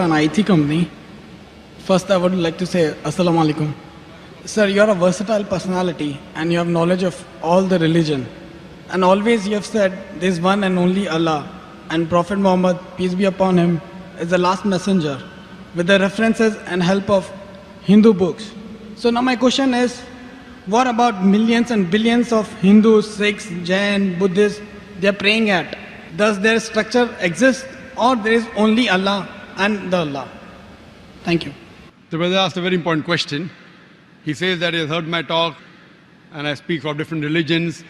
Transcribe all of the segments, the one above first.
an IT company. First, I would like to say Assalamu alaikum. Sir, you are a versatile personality and you have knowledge of all the religion. And always you have said there is one and only Allah, and Prophet Muhammad, peace be upon him, is the last messenger, with the references and help of Hindu books. So now my question is, what about millions and billions of Hindus, Sikhs, Jain, Buddhists they are praying at? Does their structure exist, or there is only Allah and the Allah? Thank you. The brother asked a very important question. He says that he has heard my talk and I speak of different religions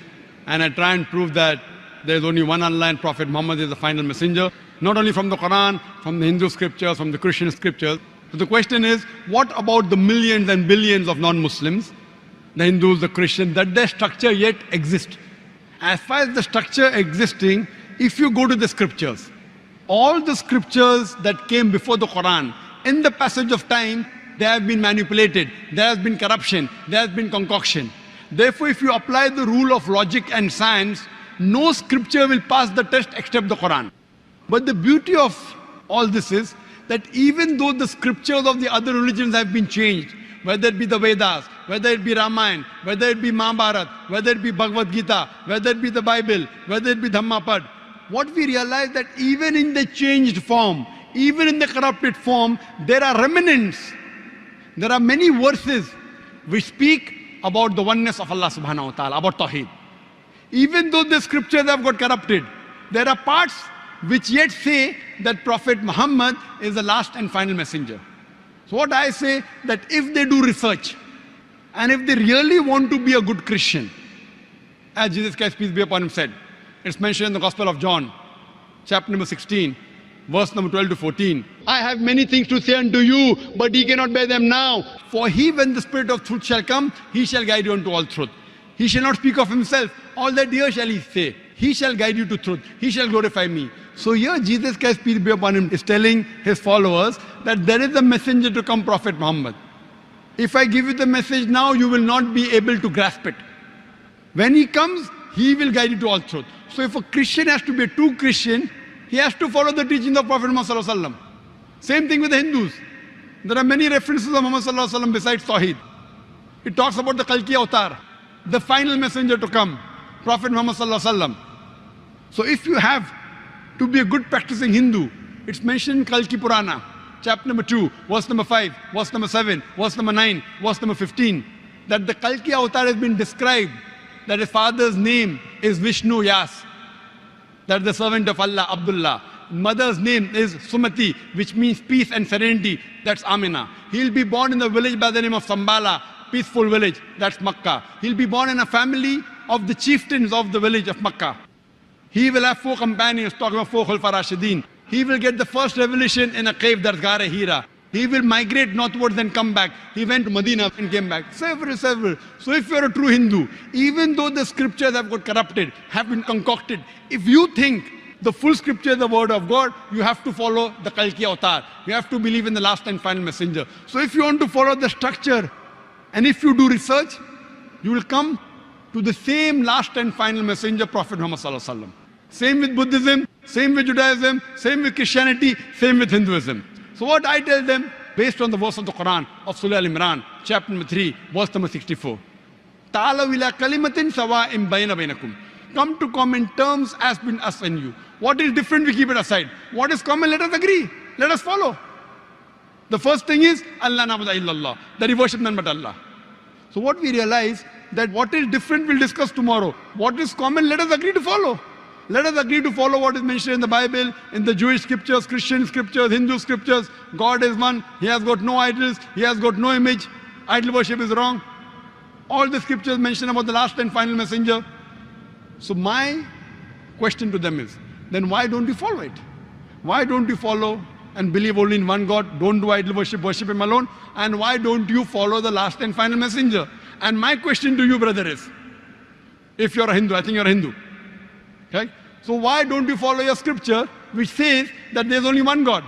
and I try and prove that there is only one Allah and Prophet Muhammad is the final messenger, not only from the Quran, from the Hindu scriptures, from the Christian scriptures. So the question is, what about the millions and billions of non-Muslims, the Hindus, the Christians, that their structure yet exists? As far as the structure existing, if you go to the scriptures, all the scriptures that came before the Quran, in the passage of time, they have been manipulated, there has been corruption, there has been concoction. Therefore, if you apply the rule of logic and science, no scripture will pass the test except the Quran. But the beauty of all this is that even though the scriptures of the other religions have been changed, whether it be the Vedas, whether it be Ramayana, whether it be Mahabharata, whether it be Bhagavad Gita, whether it be the Bible, whether it be Dhammapad, what we realize that even in the changed form, even in the corrupted form, there are remnants. There are many verses which speak about the oneness of Allah subhanahu wa ta'ala, about Tawheed. Even though the scriptures have got corrupted, there are parts which yet say that Prophet Muhammad is the last and final messenger. So what I say, that if they do research, and if they really want to be a good Christian, as Jesus Christ, peace be upon him, said, it's mentioned in the Gospel of John, chapter number 16, verse number 12 to 14. I have many things to say unto you, but ye cannot bear them now. For he, when the Spirit of truth shall come, he shall guide you unto all truth. He shall not speak of himself. All that here shall he say. He shall guide you to truth. He shall glorify me. So here Jesus Christ, peace be upon him, is telling his followers that there is a messenger to come, Prophet Muhammad. If I give you the message now, you will not be able to grasp it. When he comes, he will guide you to all truth. So if a Christian has to be a true Christian, he has to follow the teachings of Prophet Muhammad sallallahu alaihi wasallam. Same thing with the Hindus. There are many references of Muhammad sallallahu alaihi wasallam besides Tawheed. It talks about the Kalki Avatar, the final messenger to come, Prophet Muhammad sallallahu alaihi wasallam. So if you have to be a good practicing Hindu, it's mentioned in Kalki Purana, chapter number 2, verse number 5, verse number 7, verse number 9, verse number 15, that the Kalki Avatar has been described, that his father's name is Vishnu Yas, that the servant of Allah, Abdullah. Mother's name is Sumati, which means peace and serenity, that's Amina. He'll be born in the village by the name of Sambala, peaceful village, that's Makkah. He'll be born in a family of the chieftains of the village of Makkah. He will have 4 companions, talking of 4 Khulfa Rashidin. He will get the first revelation in a cave, that's Ghar Hira. He will migrate northwards and come back. He went to Medina and came back. Several. So if you're a true Hindu, even though the scriptures have got corrupted, have been concocted, if you think the full scripture is the word of God, you have to follow the Kalki Avatar. You have to believe in the last and final messenger. So if you want to follow the structure, and if you do research, you will come to the same last and final messenger, Prophet Muhammad sallallahu alaihi wasallam. Same with Buddhism, same with Judaism, same with Christianity, same with Hinduism. So what I tell them, based on the verse of the Quran of Surah Al-Imran, chapter number 3, verse number 64. Ta'alaw ila kalimatin sawa'in bayna bainakum. Come to common terms as between us and you. What is different, we keep it aside. What is common, let us agree. Let us follow. The first thing is, Allah na'budu illallah, that we worship none but Allah. So what we realize, that what is different we'll discuss tomorrow. What is common, let us agree to follow. Let us agree to follow what is mentioned in the Bible, in the Jewish scriptures, Christian scriptures, Hindu scriptures. God is one. He has got no idols. He has got no image. Idol worship is wrong. All the scriptures mention about the last and final messenger. So my question to them is, then why don't you follow it? Why don't you follow and believe only in one God? Don't do idol worship, worship him alone. And why don't you follow the last and final messenger? And my question to you, brother, is, if you're a Hindu, I think you're a Hindu. Okay? So why don't you follow your scripture which says that there's only one God?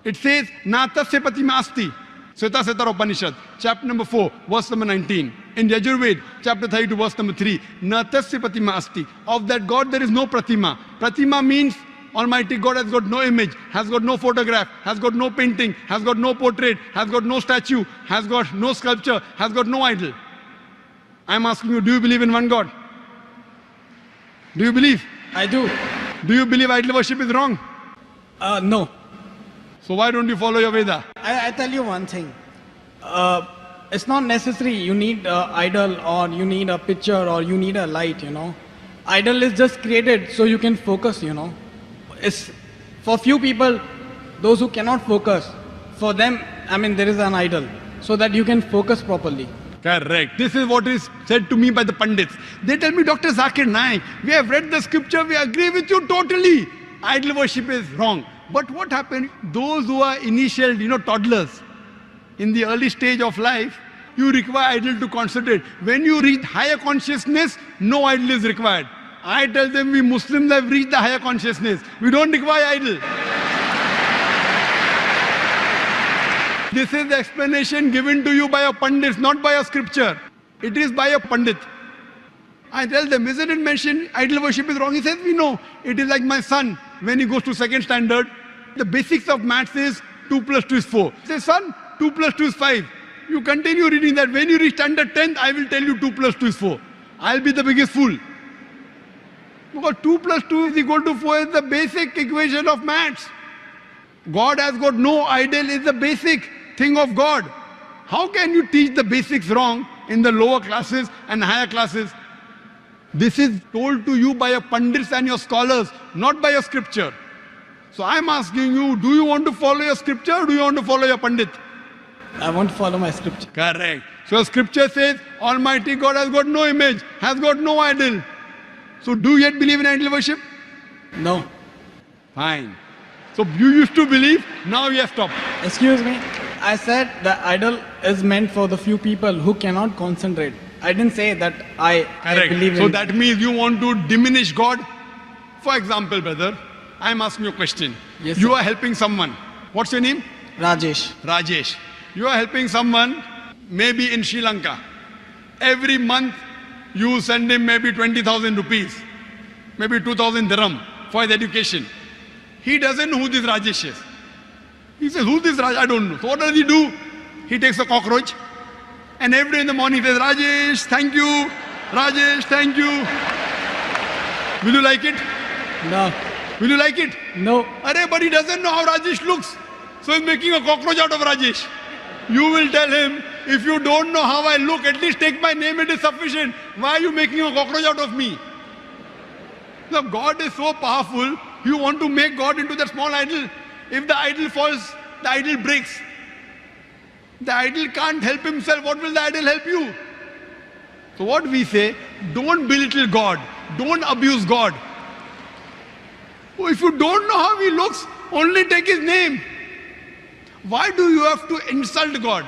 It says, Natasya Patima Asti, Svetasvatara Upanishad, chapter number 4, verse number 19. In Yajurved, chapter 32, verse number 3, Natasya Patima Asti. Of that God there is no Pratima. Pratima means Almighty God has got no image, has got no photograph, has got no painting, has got no portrait, has got no statue, has got no sculpture, has got no idol. I'm asking you, do you believe in one God? Do you believe? I do. Do you believe idol worship is wrong? No. So why don't you follow your Veda? I tell you one thing. It's not necessary you need an idol or you need a picture or you need a light, you know. Idol is just created so you can focus, you know. It's for few people, those who cannot focus, for them, I mean, there is an idol so that you can focus properly. Correct. This is what is said to me by the Pandits. They tell me, Dr. Zakir Naik, we have read the scripture, we agree with you totally. Idol worship is wrong. But what happened? Those who are initial, toddlers, in the early stage of life, you require idol to concentrate. When you reach higher consciousness, no idol is required. I tell them we Muslims have reached the higher consciousness. We don't require idol. This is the explanation given to you by a Pandit, not by a scripture. It is by a Pandit. I tell them, isn't it mentioned idol worship is wrong? He says, we know. It is like my son, when he goes to second standard, the basics of maths is 2 plus 2 is 4. He says, son, 2 plus 2 is 5. You continue reading that. When you reach standard 10th, I will tell you 2 plus 2 is 4. I'll be the biggest fool. Because 2 plus 2 is equal to 4 is the basic equation of maths. God has got no idol, is the basic thing of God. How can you teach the basics wrong in the lower classes and higher classes? This is told to you by your Pandits and your scholars, not by your scripture. So I'm asking you, do you want to follow your scripture or do you want to follow your Pandit? I want to follow my scripture. Correct. So scripture says, Almighty God has got no image, has got no idol. So do you yet believe in idol worship? No. Fine. So you used to believe, now you have stopped. Excuse me. I said the idol is meant for the few people who cannot concentrate. I didn't say that I believe in. So that means you want to diminish God? For example, brother, I'm asking you a question. Yes, you sir. are helping someone. What's your name? Rajesh. Rajesh. You are helping someone maybe in Sri Lanka. Every month you send him maybe 20,000 rupees, maybe 2,000 dirham for his education. He doesn't know who this Rajesh is. He says, who's this Rajesh? I don't know. So what does he do? He takes a cockroach and every day in the morning he says, Rajesh, thank you. Rajesh, thank you. Will you like it? No. Will you like it? No. Arey, but he doesn't know how Rajesh looks. So he's making a cockroach out of Rajesh. You will tell him, if you don't know how I look, at least take my name, it is sufficient. Why are you making a cockroach out of me? Now God is so powerful, you want to make God into that small idol. If the idol falls, the idol breaks. The idol can't help himself. What will the idol help you? So what we say, don't belittle God. Don't abuse God. If you don't know how he looks, only take his name. Why do you have to insult God?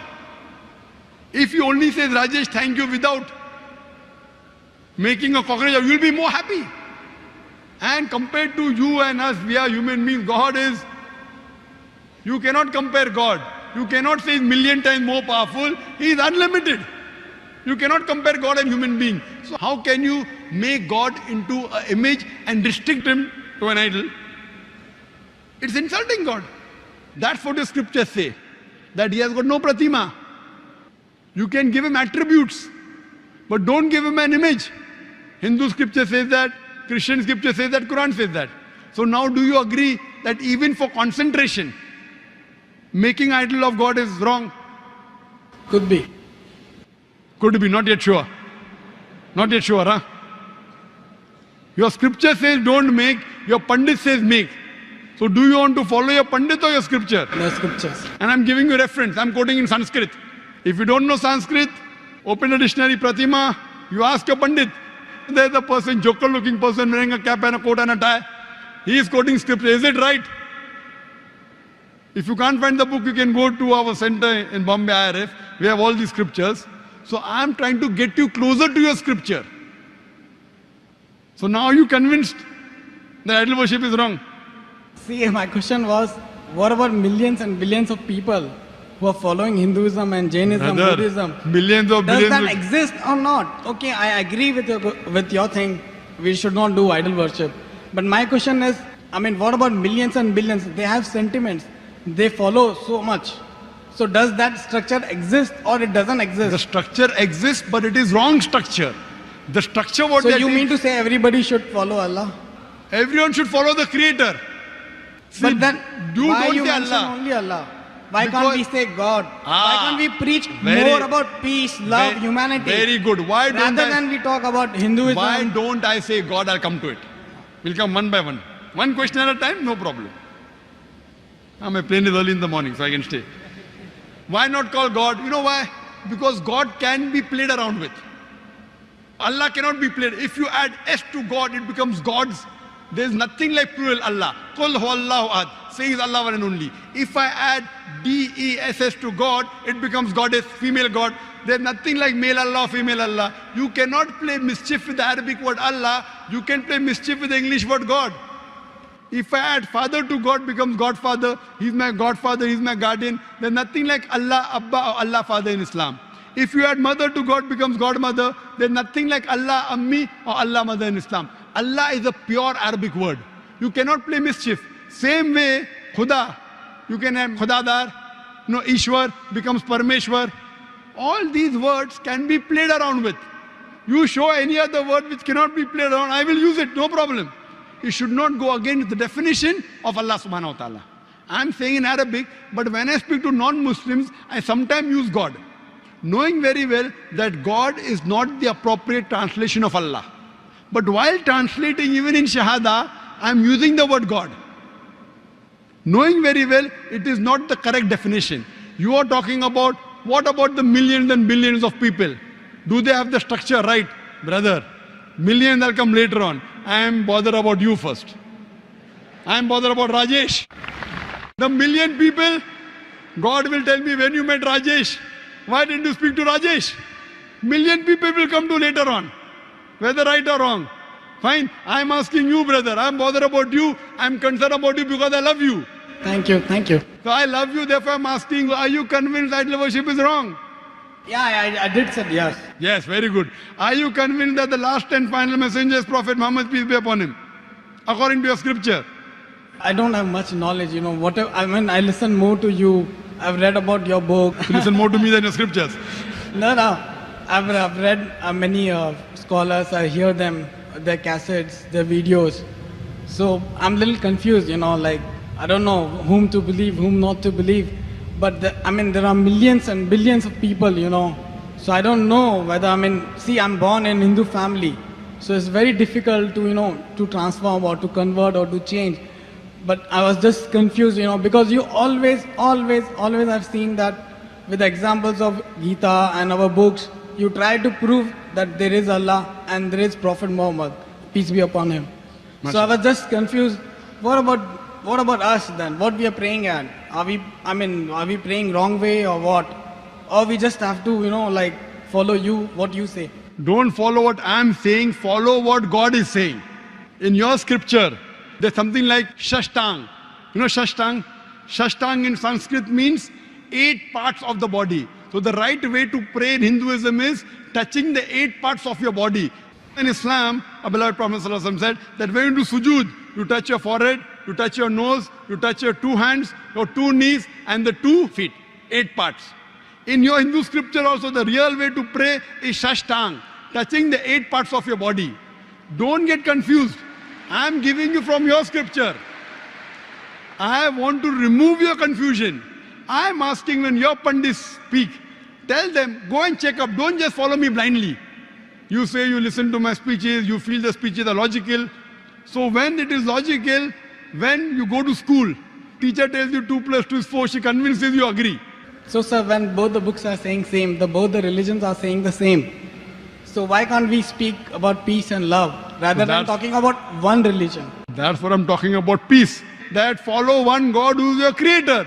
If he only says, Rajesh, thank you without making a cockroach, you'll be more happy. And compared to you and us, we are human beings. God is, you cannot compare God. You cannot say he's million times more powerful. He is unlimited. You cannot compare God and human being. So how can you make God into an image and restrict him to an idol? It's insulting God. That's what the scriptures say. That he has got no pratima. You can give him attributes, but don't give him an image. Hindu scripture says that, Christian scripture says that, Quran says that. So now do you agree that even for concentration, making idol of God is wrong? Could be. Could be, not yet sure. Not yet sure, huh? Your scripture says don't make, your Pandit says make. So do you want to follow your Pandit or your scripture? The scriptures. And I'm giving you reference. I'm quoting in Sanskrit. If you don't know Sanskrit, open a dictionary, Pratima, you ask your Pandit. There's a person, joker-looking person wearing a cap and a coat and a tie. He is quoting scripture. Is it right? If you can't find the book, you can go to our center in Bombay IRF. We have all these scriptures. So I'm trying to get you closer to your scripture. So now are you convinced that idol worship is wrong? See, my question was, what about millions and billions of people who are following Hinduism and Jainism, Brother, Buddhism? millions of Does billions. that exist or not? Okay, I agree with your thing. We should not do idol worship. But my question is, I mean, what about millions and billions? They have sentiments. They follow so much. So does that structure exist or it doesn't The exist? structure exists, but it is wrong structure. The structure what So they you think- mean to say everybody should follow Allah? everyone should follow the Creator. See, But then you why don't you say mention Allah. only Allah? Why can't we Because- say God? Why can't we preach very- more about peace, love, Very- humanity? Very good. Why don't Rather I, than we talk about Hinduism. why don't I say God? I'll come to it. We'll come one by one. One question at a time, no problem. My plane is early in the morning, so I can stay. Why not call God? You know why? Because God can be played around with. Allah cannot be played. If you add S to God, it becomes God's. There's nothing like plural Allah. Qul huwallahu ahad. Saying Allah one and only. If I add D-E-S-S to God, it becomes goddess, female God. There's nothing like male Allah, female Allah. You cannot play mischief with the Arabic word Allah. You can play mischief with the English word God. If I add father to God, becomes Godfather. He's my Godfather, he's my guardian. There's nothing like Allah Abba or Allah Father in Islam. If you add mother to God, becomes Godmother. There's nothing like Allah Ammi or Allah Mother in Islam. Allah is a pure Arabic word. You cannot play mischief. Same way, Khuda. You can have Khudadar. Ishwar becomes Parmeshwar. All these words can be played around with. You show any other word which cannot be played around, I will use it, no problem. It should not go against the definition of Allah subhanahu wa ta'ala. I'm saying in Arabic, but when I speak to non-Muslims, I sometimes use God. Knowing very well that God is not the appropriate translation of Allah. But while translating even in Shahada, I'm using the word God. Knowing very well it is not the correct definition. You are talking about, what about the millions and billions of people? Do they have the structure right? Brother, millions will come later on. I am bothered about you first. I am bothered about Rajesh. The million people, God will tell me when you met Rajesh. Why didn't you speak to Rajesh? Million people will come to later on. Whether right or wrong. Fine. I am asking you, brother. I am bothered about you. I am concerned about you because I love you. Thank you, thank you. So I love you, therefore I am asking, are you convinced idol worship is wrong? Yeah, I did say yes. Yes, very good. Are you convinced that the last and final messenger is Prophet Muhammad, peace be upon him? According to your scripture. I don't have much knowledge, whatever. I mean, I listen more to you. I've read about your book. You listen more to me than your scriptures. No. I've read many scholars. I hear them, their cassettes, their videos. So I'm a little confused, like I don't know whom to believe, whom not to believe. But there are millions and billions of people, So I don't know whether, see, I'm born in Hindu family. So it's very difficult to, to transform or to convert or to change. But I was just confused, because you always have seen that with the examples of Gita and our books, you try to prove that there is Allah and there is Prophet Muhammad, peace be upon him. So I was just confused. What about us then? What we are praying at? Are we praying wrong way or what? Or we just have to, follow you, what you say? Don't follow what I'm saying, follow what God is saying. In your scripture, there's something like Shashtang. You know Shashtang? Shashtang in Sanskrit means 8 parts of the body. So the right way to pray in Hinduism is touching the 8 parts of your body. In Islam, our beloved Prophet ﷺ said that when you do sujood, you touch your forehead, you touch your nose, you touch your 2 hands, your 2 knees and the 2 feet. 8 parts. In your Hindu scripture also, the real way to pray is Shashtang, touching the 8 parts of your body. Don't get confused. I am giving you from your scripture. I want to remove your confusion. I am asking when your pandits speak, tell them, go and check up. Don't just follow me blindly. You say you listen to my speeches, you feel the speeches are logical. So when it is logical, when you go to school, teacher tells you 2 plus 2 is 4, she convinces you agree. So sir, when both the books are saying same, both the religions are saying the same. So why can't we speak about peace and love rather than talking about one religion? That's what I'm talking about, peace. That follow one God who is your creator.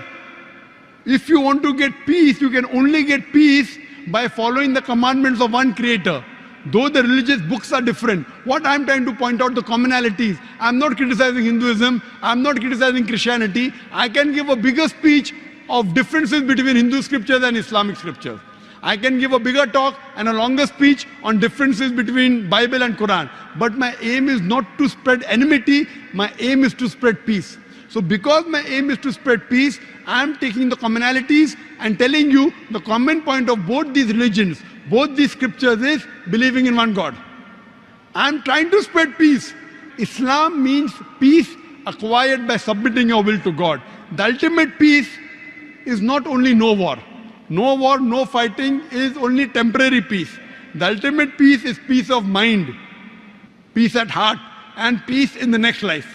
If you want to get peace, you can only get peace by following the commandments of one creator. Though the religious books are different, what I'm trying to point out the commonalities. I'm not criticizing Hinduism, I'm not criticizing Christianity. I can give a bigger speech of differences between Hindu scriptures and Islamic scriptures. I can give a bigger talk and a longer speech on differences between Bible and Quran. But my aim is not to spread enmity, my aim is to spread peace. So because my aim is to spread peace, I am taking the commonalities and telling you the common point of both these religions, both these scriptures is believing in one God. I am trying to spread peace. Islam means peace acquired by submitting your will to God. The ultimate peace is not only no war. No war, no fighting is only temporary peace. The ultimate peace is peace of mind, peace at heart, and peace in the next life.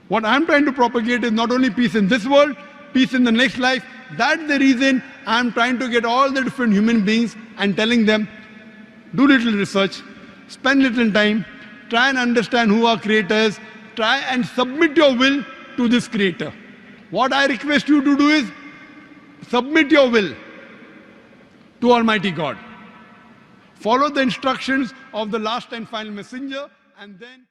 What I'm trying to propagate is not only peace in this world, peace in the next life. That's the reason I'm trying to get all the different human beings and telling them, do little research, spend little time, try and understand who our creator is, try and submit your will to this creator. What I request you to do is submit your will to Almighty God. Follow the instructions of the last and final messenger, and then